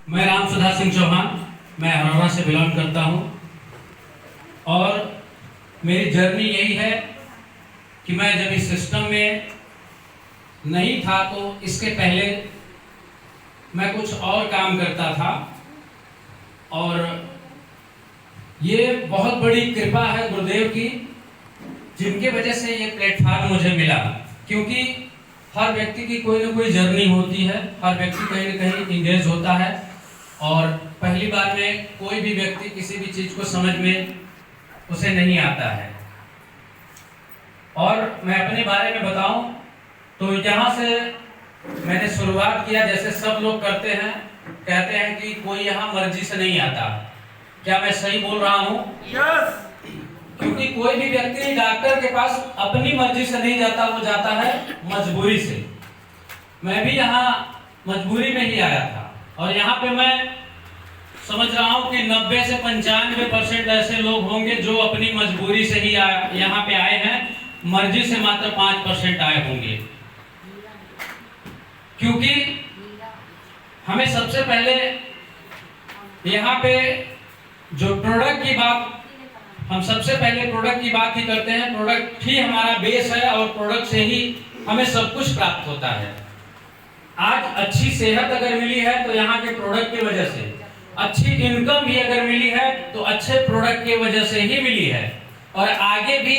मैं राम सुधा सिंह चौहान, मैं हरौरा से बिलोंग करता हूँ और मेरी जर्नी यही है कि मैं जब इस सिस्टम में नहीं था तो इसके पहले मैं कुछ और काम करता था और ये बहुत बड़ी कृपा है गुरुदेव की, जिनके वजह से ये प्लेटफॉर्म मुझे मिला। क्योंकि हर व्यक्ति की कोई ना कोई जर्नी होती है, हर व्यक्ति कहीं ना कहीं इंगेज होता है और पहली बार में कोई भी व्यक्ति किसी भी चीज़ को समझ में उसे नहीं आता है। और मैं अपने बारे में बताऊं तो यहाँ से मैंने शुरुआत किया, जैसे सब लोग करते हैं, कहते हैं कि कोई यहाँ मर्जी से नहीं आता। क्या मैं सही बोल रहा हूँ? यस। क्योंकि कोई भी व्यक्ति डॉक्टर के पास अपनी मर्जी से नहीं जाता, वो जाता है मजबूरी से। मैं भी यहाँ मजबूरी में ही आया था और यहाँ पे मैं समझ रहा हूँ कि 90 से 95% ऐसे लोग होंगे जो अपनी मजबूरी से ही यहाँ पे आए हैं, मर्जी से मात्र 5% आए होंगे। क्योंकि हमें सबसे पहले यहाँ पे जो प्रोडक्ट की बात, हम सबसे पहले प्रोडक्ट की बात ही करते हैं। प्रोडक्ट ही हमारा बेस है और प्रोडक्ट से ही हमें सब कुछ प्राप्त होता है। आज अच्छी सेहत अगर मिली है तो यहाँ के प्रोडक्ट की वजह से, अच्छी इनकम भी अगर मिली है तो अच्छे प्रोडक्ट की वजह से ही मिली है। और आगे भी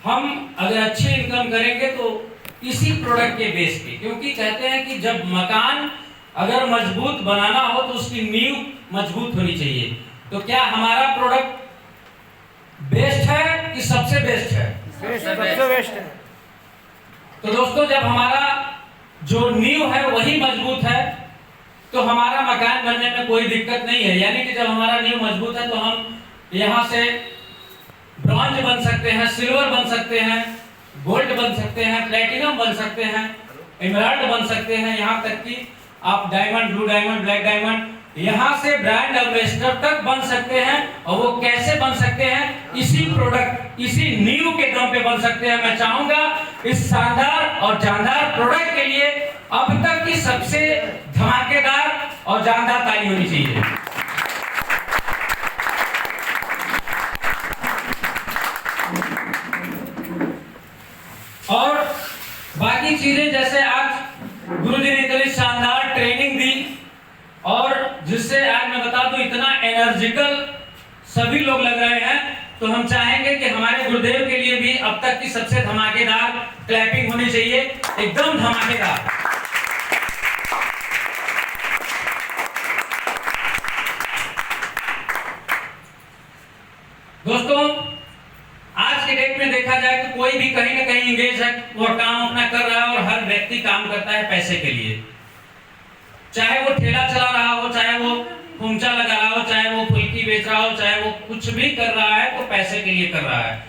हम अगर अच्छी इनकम करेंगे तो इसी प्रोडक्ट के बेस पे, क्योंकि कहते हैं कि जब मकान अगर मजबूत बनाना हो तो उसकी नींव मजबूत होनी चाहिए। तो क्या हमारा प्रोडक्ट बेस्ट है कि सबसे बेस्ट है? सबसे बेस्ट है। तो दोस्तों, जब हमारा जो नींव है वही मजबूत है तो हमारा मकान बनने में कोई दिक्कत नहीं है। यानी कि जब हमारा नींव मजबूत है तो हम यहाँ से ब्रॉन्ज बन सकते हैं, सिल्वर बन सकते हैं, गोल्ड बन सकते हैं, प्लेटिनम बन सकते हैं, एमराल्ड बन सकते हैं, यहाँ तक कि आप diamond, blue diamond, black diamond, यहाँ से ब्रांड एम्बेसडर तक बन सकते हैं। और वो कैसे बन सकते हैं? इसी प्रोडक्ट, इसी नींव के दम पे बन सकते हैं। मैं चाहूंगा इस शानदार और जानदार प्रोडक्ट के लिए अब तक की सबसे धमाकेदार और जानदार ताली होनी चाहिए। और बाकी चीजें, जैसे आज गुरुजी ने इतनी शानदार ट्रेनिंग दी और जिससे आज मैं बता दूं इतना एनर्जिकल सभी लोग लग रहे हैं, तो हम चाहेंगे कि हमारे गुरुदेव के लिए भी अब तक की सबसे धमाकेदार क्लैपिंग होनी चाहिए, एकदम धमाकेदार। दोस्तों, आज के डेट में देखा जाए तो कोई भी कहीं ना कहीं इंगेज है, वो काम अपना कर रहा है और हर व्यक्ति काम करता है पैसे के लिए। चाहे वो ठेला चला रहा हो, चाहे वो पूंचा लगा रहा हो, चाहे वो फुल्की बेच रहा हो, चाहे वो कुछ भी कर रहा है तो पैसे के लिए कर रहा है।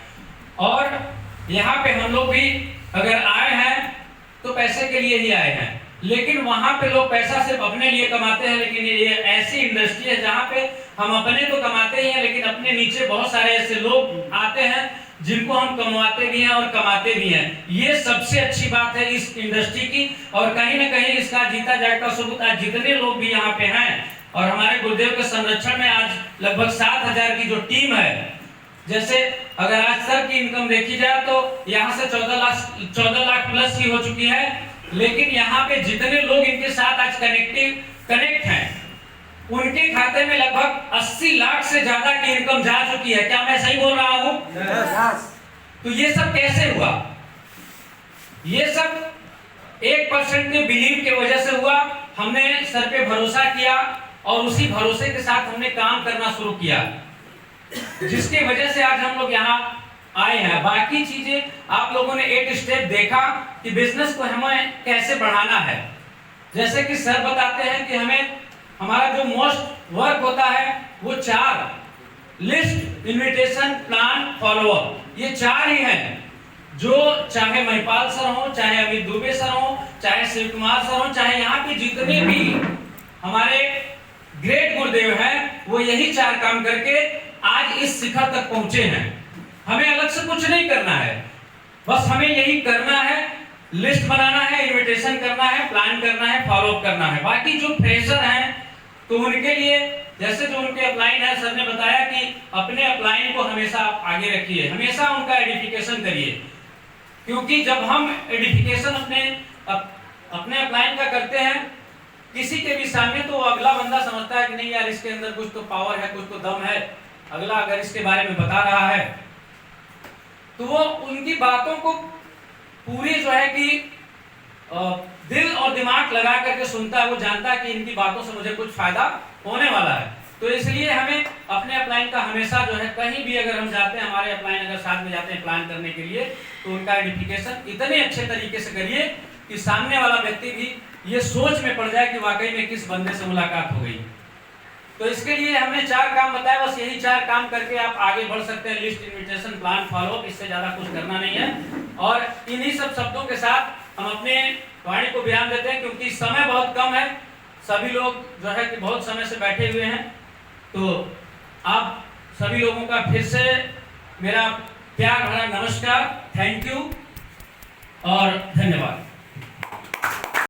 और यहाँ पे हम लोग भी अगर आए हैं तो पैसे के लिए ही आए हैं। लेकिन वहां पे लोग पैसा सिर्फ अपने लिए कमाते हैं, लेकिन ये ऐसी इंडस्ट्री है जहाँ पे हम अपने तो कमाते ही हैं, लेकिन अपने नीचे बहुत सारे ऐसे लोग आते हैं जिनको हम कमाते भी हैं और कमाते भी हैं। ये सबसे अच्छी बात है इस इंडस्ट्री की। और कहीं ना कहीं इसका जीता जागता सबूत आज जितने लोग भी यहाँ पे हैं और हमारे गुरुदेव के संरक्षण में आज लगभग 7,000 की जो टीम है, जैसे अगर आज सर की इनकम देखी जाए तो यहाँ से 14 लाख प्लस की हो चुकी है। लेकिन यहाँ पे जितने लोग इनके साथ आज कनेक्ट हैं, उनके खाते में लगभग 80 लाख से ज्यादा की इनकम जा चुकी है। क्या मैं सही बोल रहा हूँ? यस। तो ये सब कैसे हुआ? ये सब 1% के बिलीव की वजह से हुआ। हमने सर पे भरोसा किया और उसी भरोसे के साथ हमने काम करना शुरू किया, जिसकी वजह से आज हम लोग यहाँ आए हैं। बाकी चीजें आप लोगों ने एक स्टेप देखा कि बिजनेस को हमें कैसे बढ़ाना है। जैसे कि सर बताते हैं कि हमें हमारा जो मोस्ट वर्क होता है वो 4 लिस्ट, इनविटेशन, प्लान, फॉलोअप, ये 4 ही हैं। जो चाहे महिपाल सर हो, चाहे अमित दुबे सर हो, चाहे शिव कुमार सर हो, चाहे यहाँ पे जितने भी हमारे ग्रेट गुरुदेव हैं, वो यही 4 काम करके आज इस शिखर तक पहुंचे हैं। हमें अलग से कुछ नहीं करना है, बस हमें यही करना है, लिस्ट बनाना है, इनविटेशन करना है, प्लान करना है, फॉलोअप करना है। बाकी जो फ्रेशर हैं तो उनके लिए जैसे जो उनके अपलाइन है, सर ने बताया कि अपने अपलाइन को हमेशा आप आगे रखिए, हमेशा उनका एडिफिकेशन करिए, क्योंकि जब हम एडिफिकेशन अपने अपलाइन का करते हैं किसी के भी सामने, तो अगला बंदा समझता है कि नहीं यार इसके अंदर कुछ तो पावर है, कुछ तो दम है, अगला अगर इसके बारे में बता रहा है तो वो उनकी बातों को पूरी जो है कि दिल और दिमाग लगा करके सुनता है, वो जानता है कि इनकी बातों से मुझे कुछ फायदा होने वाला है। तो इसलिए हमें अपने अपलाइन का हमेशा जो है, कहीं भी अगर हम जाते हैं, हमारे अपलाइन अगर साथ में जाते हैं प्लान करने के लिए, तो उनका आइडेंटिफिकेशन इतने अच्छे तरीके से करिए कि सामने वाला व्यक्ति भी ये सोच में पड़ जाए कि वाकई में किस बंदे से मुलाकात हो गई। तो इसके लिए हमने 4 काम बताया, बस यही 4 काम करके आप आगे बढ़ सकते हैं। लिस्ट, इन्विटेशन, प्लान, फॉलोअप, इससे ज्यादा कुछ करना नहीं है। और इन्हीं सब शब्दों के साथ हम अपने वाणी को विराम देते हैं, क्योंकि समय बहुत कम है, सभी लोग जो है कि बहुत समय से बैठे हुए हैं। तो आप सभी लोगों का फिर से मेरा प्यार भरा नमस्कार, थैंक यू और धन्यवाद।